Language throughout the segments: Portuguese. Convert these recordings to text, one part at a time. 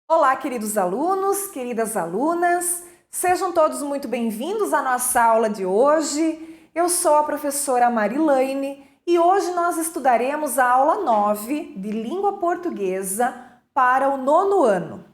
Olá, queridos alunos, queridas alunas, sejam todos muito bem-vindos à nossa aula de hoje. Eu sou a professora Marilaine e hoje nós estudaremos a aula 9 de Língua Portuguesa para o 9º ano.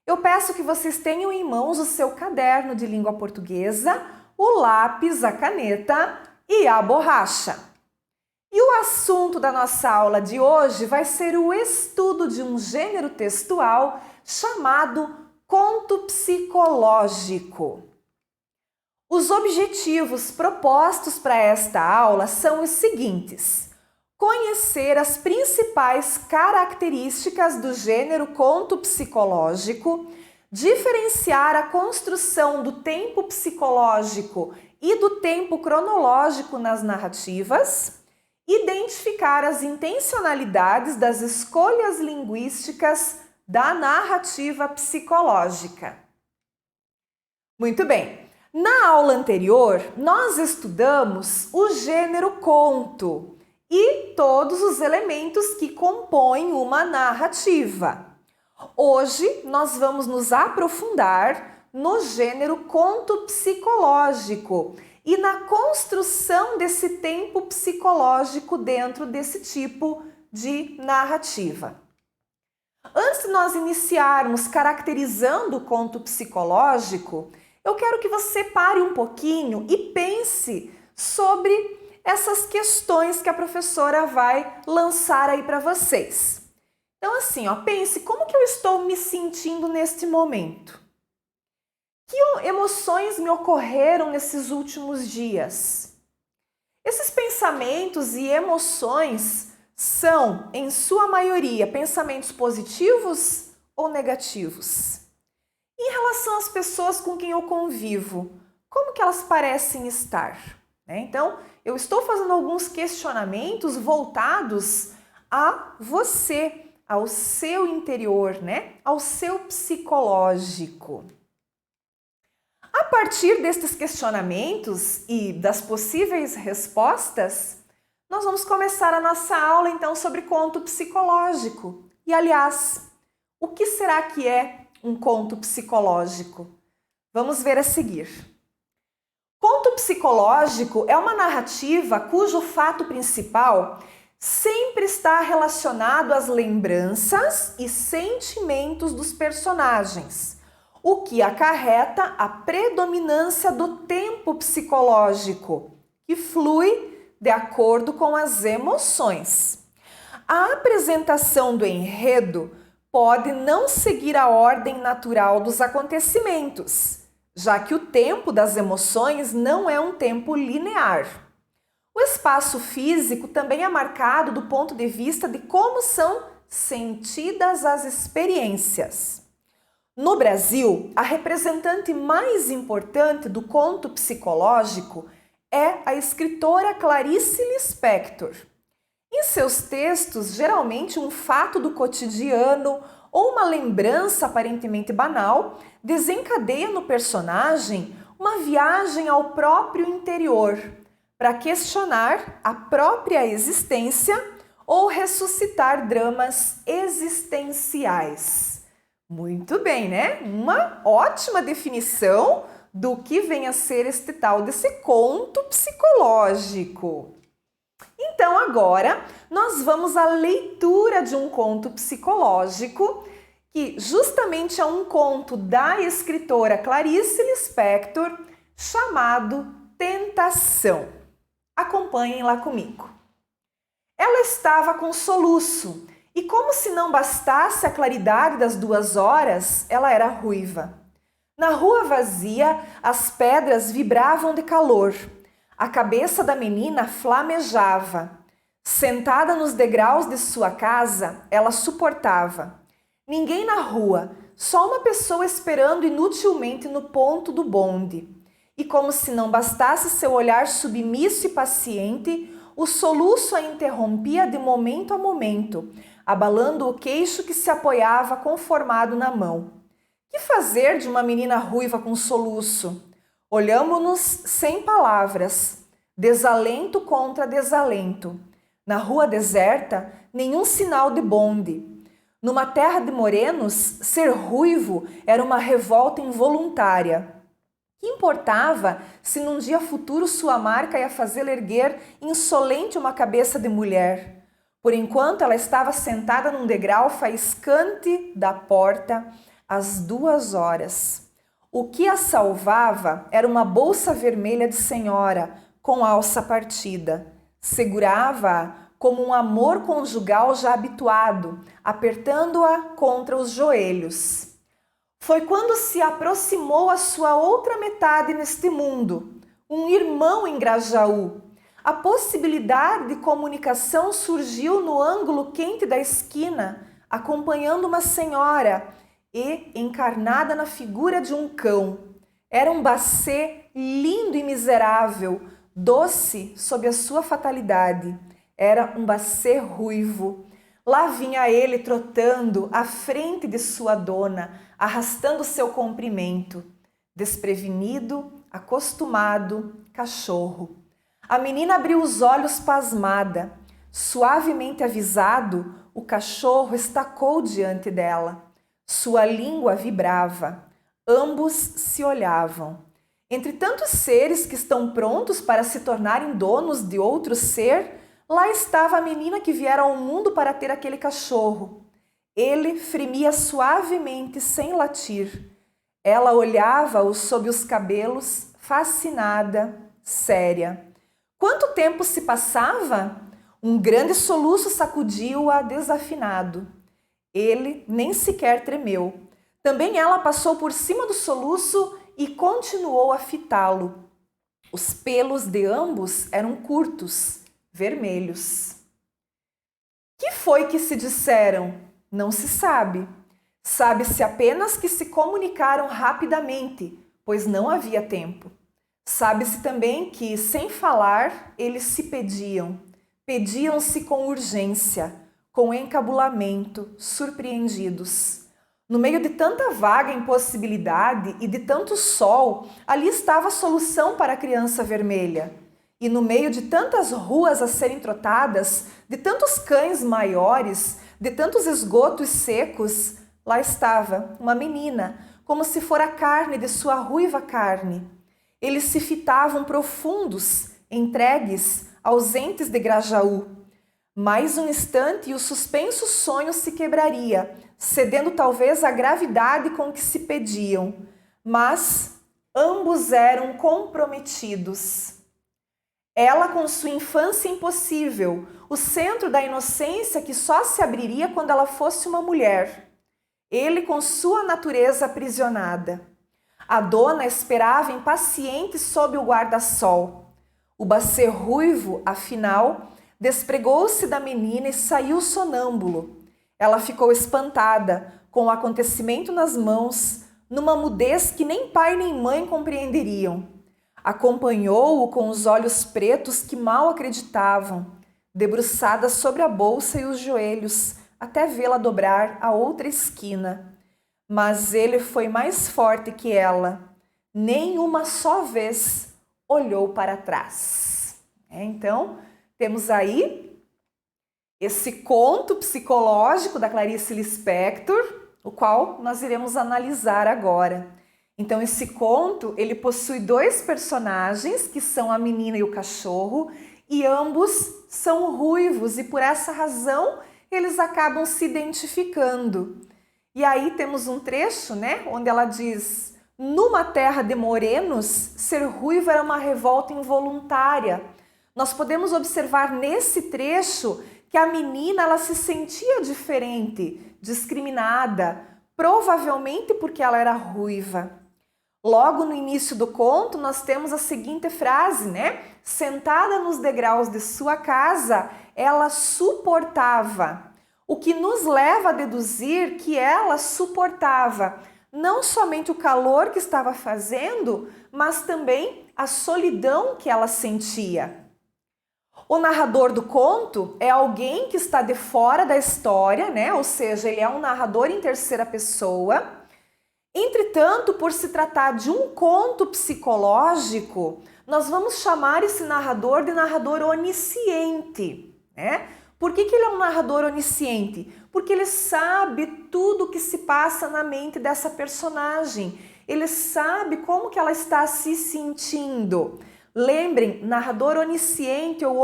Eu peço que vocês tenham em mãos o seu caderno de língua portuguesa, o lápis, a caneta e a borracha. E o assunto da nossa aula de hoje vai ser o estudo de um gênero textual chamado conto psicológico. Os objetivos propostos para esta aula são os seguintes: conhecer as principais características do gênero conto psicológico, diferenciar a construção do tempo psicológico e do tempo cronológico nas narrativas, identificar as intencionalidades das escolhas linguísticas da narrativa psicológica. Muito bem, na aula anterior nós estudamos o gênero conto e todos os elementos que compõem uma narrativa. Hoje nós vamos nos aprofundar no gênero conto psicológico e na construção desse tempo psicológico dentro desse tipo de narrativa. Antes de nós iniciarmos caracterizando o conto psicológico, eu quero que você pare um pouquinho e pense sobre essas questões que a professora vai lançar aí para vocês. Então assim, pense como que eu estou me sentindo neste momento? Que emoções me ocorreram nesses últimos dias? Esses pensamentos e emoções são, em sua maioria, pensamentos positivos ou negativos? Em relação às pessoas com quem eu convivo, como que elas parecem estar? Então, eu estou fazendo alguns questionamentos voltados a você, ao seu interior, ao seu psicológico. A partir destes questionamentos e das possíveis respostas, nós vamos começar a nossa aula então sobre conto psicológico. E aliás, o que será que é um conto psicológico? Vamos ver a seguir. Conto psicológico é uma narrativa cujo fato principal sempre está relacionado às lembranças e sentimentos dos personagens, o que acarreta a predominância do tempo psicológico, que flui de acordo com as emoções. A apresentação do enredo pode não seguir a ordem natural dos acontecimentos, já que o tempo das emoções não é um tempo linear. O espaço físico também é marcado do ponto de vista de como são sentidas as experiências. No Brasil, a representante mais importante do conto psicológico é a escritora Clarice Lispector. Em seus textos, geralmente um fato do cotidiano ou uma lembrança aparentemente banal desencadeia no personagem uma viagem ao próprio interior para questionar a própria existência ou ressuscitar dramas existenciais. Muito bem, Uma ótima definição do que vem a ser este tal desse conto psicológico. Então agora nós vamos à leitura de um conto psicológico, que justamente é um conto da escritora Clarice Lispector, chamado Tentação. Acompanhem lá comigo. Ela estava com soluço e, como se não bastasse a claridade das 2 horas, ela era ruiva. Na rua vazia, as pedras vibravam de calor. A cabeça da menina flamejava. Sentada nos degraus de sua casa, ela suportava. Ninguém na rua, só uma pessoa esperando inutilmente no ponto do bonde. E como se não bastasse seu olhar submisso e paciente, o soluço a interrompia de momento a momento, abalando o queixo que se apoiava conformado na mão. Que fazer de uma menina ruiva com soluço? Olhamo-nos sem palavras, desalento contra desalento. Na rua deserta, nenhum sinal de bonde. Numa terra de morenos, ser ruivo era uma revolta involuntária. Que importava se num dia futuro sua marca ia fazê-la erguer insolente uma cabeça de mulher? Por enquanto ela estava sentada num degrau faiscante da porta às 2 horas. O que a salvava era uma bolsa vermelha de senhora com alça partida. Segurava-a como um amor conjugal já habituado, apertando-a contra os joelhos. Foi quando se aproximou a sua outra metade neste mundo, um irmão em Grajaú. A possibilidade de comunicação surgiu no ângulo quente da esquina, acompanhando uma senhora e encarnada na figura de um cão. Era um bacê lindo e miserável, doce sob a sua fatalidade. Era um bacê ruivo. Lá vinha ele trotando à frente de sua dona, arrastando seu comprimento. Desprevenido, acostumado, cachorro. A menina abriu os olhos pasmada. Suavemente avisado, o cachorro estacou diante dela. Sua língua vibrava. Ambos se olhavam. Entre tantos seres que estão prontos para se tornarem donos de outro ser, lá estava a menina que viera ao mundo para ter aquele cachorro. Ele fremia suavemente, sem latir. Ela olhava-o sob os cabelos, fascinada, séria. Quanto tempo se passava? Um grande soluço sacudiu-a desafinado. Ele nem sequer tremeu. Também ela passou por cima do soluço e continuou a fitá-lo. Os pelos de ambos eram curtos, vermelhos. Que foi que se disseram? Não se sabe. Sabe-se apenas que se comunicaram rapidamente, pois não havia tempo. Sabe-se também que, sem falar, eles se pediam. Pediam-se com urgência, com encabulamento, surpreendidos. No meio de tanta vaga impossibilidade e de tanto sol, ali estava a solução para a criança vermelha. E no meio de tantas ruas a serem trotadas, de tantos cães maiores, de tantos esgotos secos, lá estava uma menina, como se fora a carne de sua ruiva carne. Eles se fitavam profundos, entregues, ausentes de Grajaú. Mais um instante e o suspenso sonho se quebraria, cedendo talvez à gravidade com que se pediam. Mas ambos eram comprometidos. Ela com sua infância impossível, o centro da inocência que só se abriria quando ela fosse uma mulher. Ele com sua natureza aprisionada. A dona esperava impaciente sob o guarda-sol. O bacê ruivo, afinal, despregou-se da menina e saiu sonâmbulo. Ela ficou espantada, com o acontecimento nas mãos, numa mudez que nem pai nem mãe compreenderiam. Acompanhou-o com os olhos pretos que mal acreditavam, debruçada sobre a bolsa e os joelhos, até vê-la dobrar a outra esquina. Mas ele foi mais forte que ela. Nem uma só vez olhou para trás. Então, temos aí esse conto psicológico da Clarice Lispector, o qual nós iremos analisar agora. Então, esse conto, ele possui 2 personagens, que são a menina e o cachorro, e ambos são ruivos, e por essa razão eles acabam se identificando. E aí temos um trecho, né, onde ela diz: numa terra de morenos, ser ruivo era uma revolta involuntária. Nós podemos observar nesse trecho que a menina ela se sentia diferente, discriminada, provavelmente porque ela era ruiva. Logo no início do conto, nós temos a seguinte frase, né? Sentada nos degraus de sua casa, ela suportava. O que nos leva a deduzir que ela suportava não somente o calor que estava fazendo, mas também a solidão que ela sentia. O narrador do conto é alguém que está de fora da história, né? Ou seja, ele é um narrador em terceira pessoa. Entretanto, por se tratar de um conto psicológico, nós vamos chamar esse narrador de narrador onisciente, né? Por que ele é um narrador onisciente? Porque ele sabe tudo o que se passa na mente dessa personagem. Ele sabe como que ela está se sentindo. Lembrem, narrador onisciente ou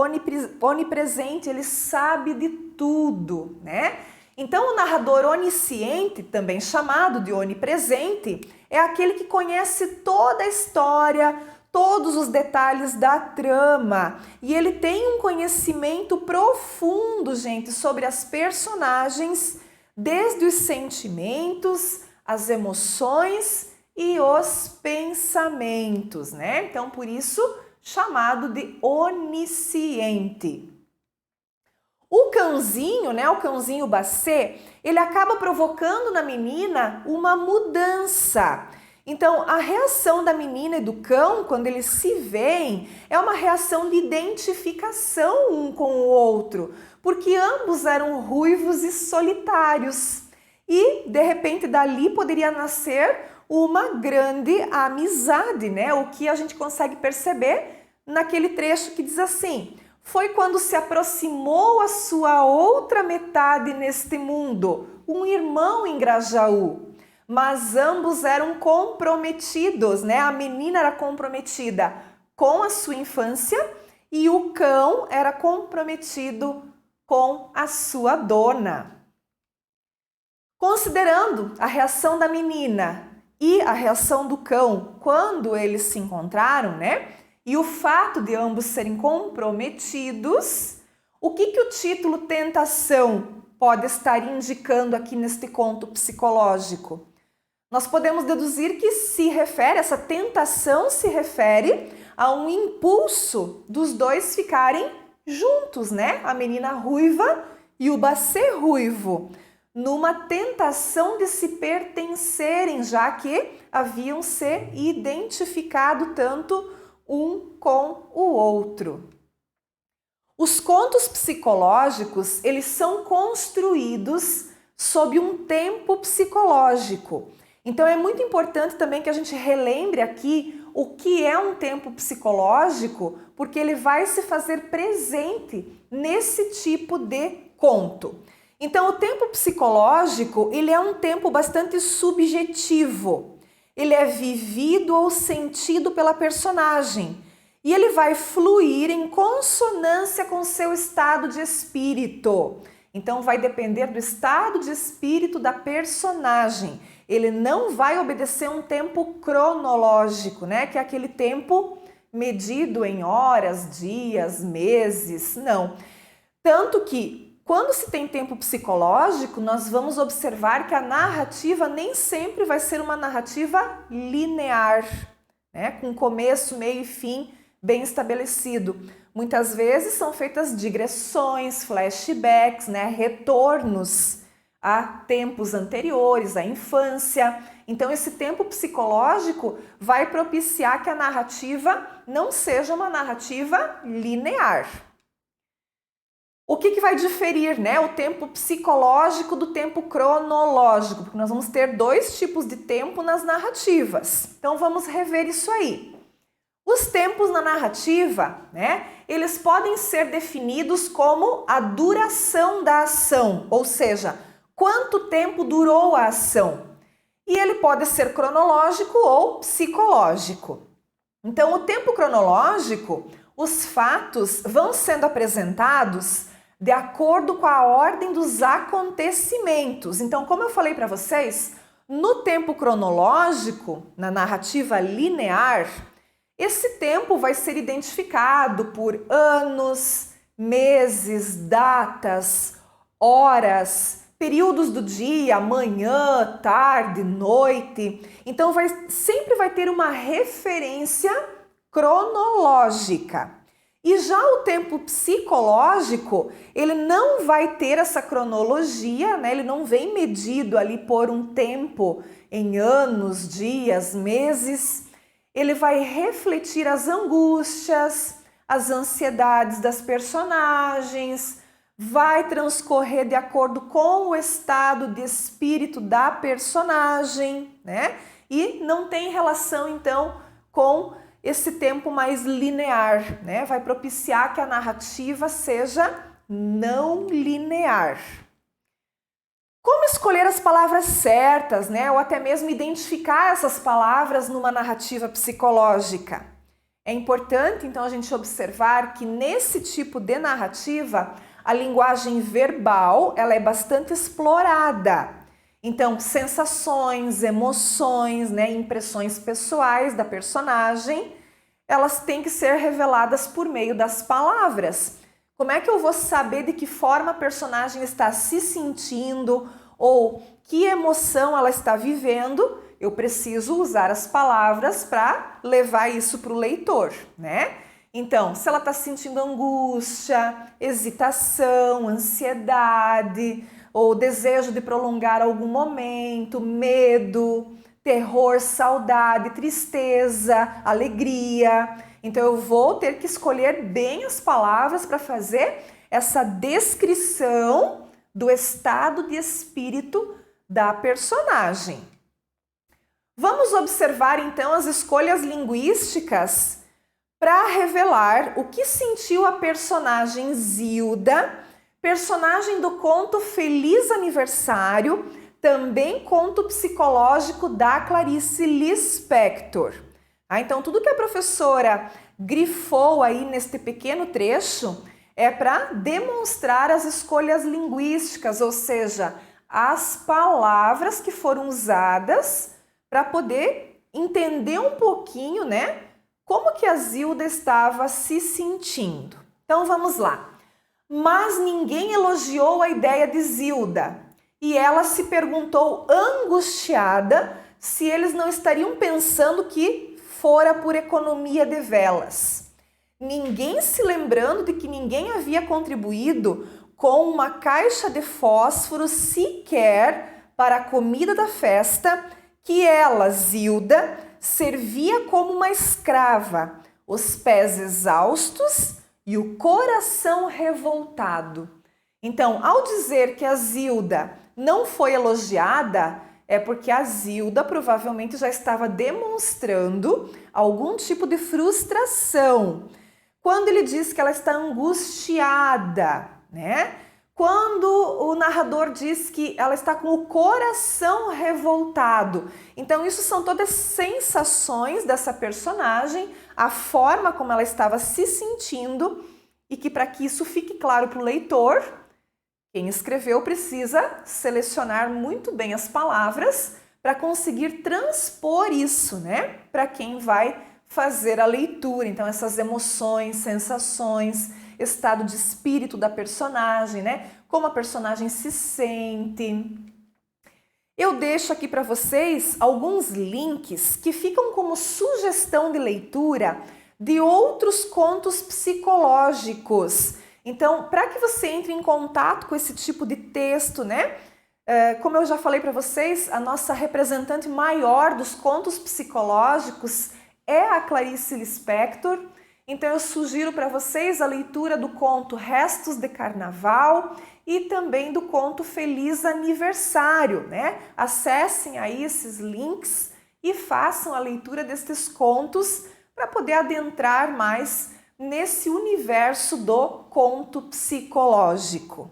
onipresente, ele sabe de tudo, né? Então, o narrador onisciente, também chamado de onipresente, é aquele que conhece toda a história, todos os detalhes da trama. E ele tem um conhecimento profundo, gente, sobre as personagens, desde os sentimentos, as emoções e os pensamentos, né? Então, por isso, chamado de onisciente. O cãozinho, né, o cãozinho Basset, ele acaba provocando na menina uma mudança. Então, a reação da menina e do cão, quando eles se veem, é uma reação de identificação um com o outro, porque ambos eram ruivos e solitários. E, de repente, dali poderia nascer uma grande amizade, né? O que a gente consegue perceber naquele trecho que diz assim: foi quando se aproximou a sua outra metade neste mundo, um irmão em Grajaú. Mas ambos eram comprometidos, né? A menina era comprometida com a sua infância e o cão era comprometido com a sua dona. Considerando a reação da menina e a reação do cão quando eles se encontraram, né? E o fato de ambos serem comprometidos, o que o título Tentação pode estar indicando aqui neste conto psicológico? Nós podemos deduzir que essa tentação se refere a um impulso dos dois ficarem juntos, né? A menina ruiva e o Basset ruivo, numa tentação de se pertencerem, já que haviam se identificado tanto um com o outro. Os contos psicológicos, eles são construídos sob um tempo psicológico. Então é muito importante também que a gente relembre aqui o que é um tempo psicológico, porque ele vai se fazer presente nesse tipo de conto. Então o tempo psicológico, ele é um tempo bastante subjetivo. Ele é vivido ou sentido pela personagem e ele vai fluir em consonância com seu estado de espírito. Então vai depender do estado de espírito da personagem. Ele não vai obedecer um tempo cronológico, né? Que é aquele tempo medido em horas, dias, meses, não. Tanto que quando se tem tempo psicológico, nós vamos observar que a narrativa nem sempre vai ser uma narrativa linear, né? Com começo, meio e fim bem estabelecido. Muitas vezes são feitas digressões, flashbacks, né? Retornos a tempos anteriores, à infância. Então esse tempo psicológico vai propiciar que a narrativa não seja uma narrativa linear. O que vai diferir, né, o tempo psicológico do tempo cronológico? Porque nós vamos ter dois tipos de tempo nas narrativas. Então vamos rever isso aí. Os tempos na narrativa, né, eles podem ser definidos como a duração da ação, ou seja, quanto tempo durou a ação. E ele pode ser cronológico ou psicológico. Então, o tempo cronológico, os fatos vão sendo apresentados de acordo com a ordem dos acontecimentos. Então, como eu falei para vocês, no tempo cronológico, na narrativa linear, esse tempo vai ser identificado por anos, meses, datas, horas, períodos do dia, manhã, tarde, noite. Então, sempre vai ter uma referência cronológica. E já o tempo psicológico, ele não vai ter essa cronologia, né? Ele não vem medido ali por um tempo em anos, dias, meses. Ele vai refletir as angústias, as ansiedades das personagens, vai transcorrer de acordo com o estado de espírito da personagem, né? E não tem relação, então, com esse tempo mais linear, né? Vai propiciar que a narrativa seja não linear. Como escolher as palavras certas, né? Ou até mesmo identificar essas palavras numa narrativa psicológica? É importante, então, a gente observar que nesse tipo de narrativa, a linguagem verbal, ela é bastante explorada. Então, sensações, emoções, né, impressões pessoais da personagem, elas têm que ser reveladas por meio das palavras. Como é que eu vou saber de que forma a personagem está se sentindo ou que emoção ela está vivendo? Eu preciso usar as palavras para levar isso para o leitor, né? Então, se ela está sentindo angústia, hesitação, ansiedade, ou desejo de prolongar algum momento, medo, terror, saudade, tristeza, alegria. Então eu vou ter que escolher bem as palavras para fazer essa descrição do estado de espírito da personagem. Vamos observar então as escolhas linguísticas para revelar o que sentiu a personagem Zilda, personagem do conto Feliz Aniversário, também conto psicológico da Clarice Lispector. Então, tudo que a professora grifou aí neste pequeno trecho é para demonstrar as escolhas linguísticas, ou seja, as palavras que foram usadas para poder entender um pouquinho, né, como que a Zilda estava se sentindo. Então, vamos lá. Mas ninguém elogiou a ideia de Zilda e ela se perguntou angustiada se eles não estariam pensando que fora por economia de velas. Ninguém se lembrando de que ninguém havia contribuído com uma caixa de fósforo sequer para a comida da festa que ela, Zilda, servia como uma escrava, os pés exaustos e o coração revoltado. Então, ao dizer que a Zilda não foi elogiada, é porque a Zilda provavelmente já estava demonstrando algum tipo de frustração. Quando ele diz que ela está angustiada, né? Quando o narrador diz que ela está com o coração revoltado. Então, isso são todas sensações dessa personagem, a forma como ela estava se sentindo e que, para que isso fique claro para o leitor, quem escreveu precisa selecionar muito bem as palavras para conseguir transpor isso, né? Para quem vai fazer a leitura. Então, essas emoções, sensações, estado de espírito da personagem, né? Como a personagem se sente. Eu deixo aqui para vocês alguns links que ficam como sugestão de leitura de outros contos psicológicos. Então, para que você entre em contato com esse tipo de texto, né? Como eu já falei para vocês, a nossa representante maior dos contos psicológicos é a Clarice Lispector. Então eu sugiro para vocês a leitura do conto Restos de Carnaval e também do conto Feliz Aniversário, né? Acessem aí esses links e façam a leitura destes contos para poder adentrar mais nesse universo do conto psicológico.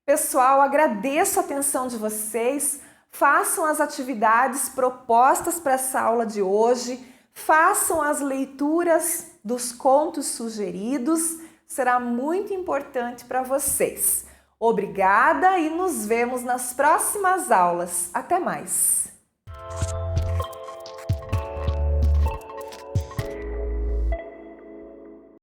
Pessoal, agradeço a atenção de vocês, façam as atividades propostas para essa aula de hoje, façam as leituras dos contos sugeridos, será muito importante para vocês. Obrigada e nos vemos nas próximas aulas. Até mais!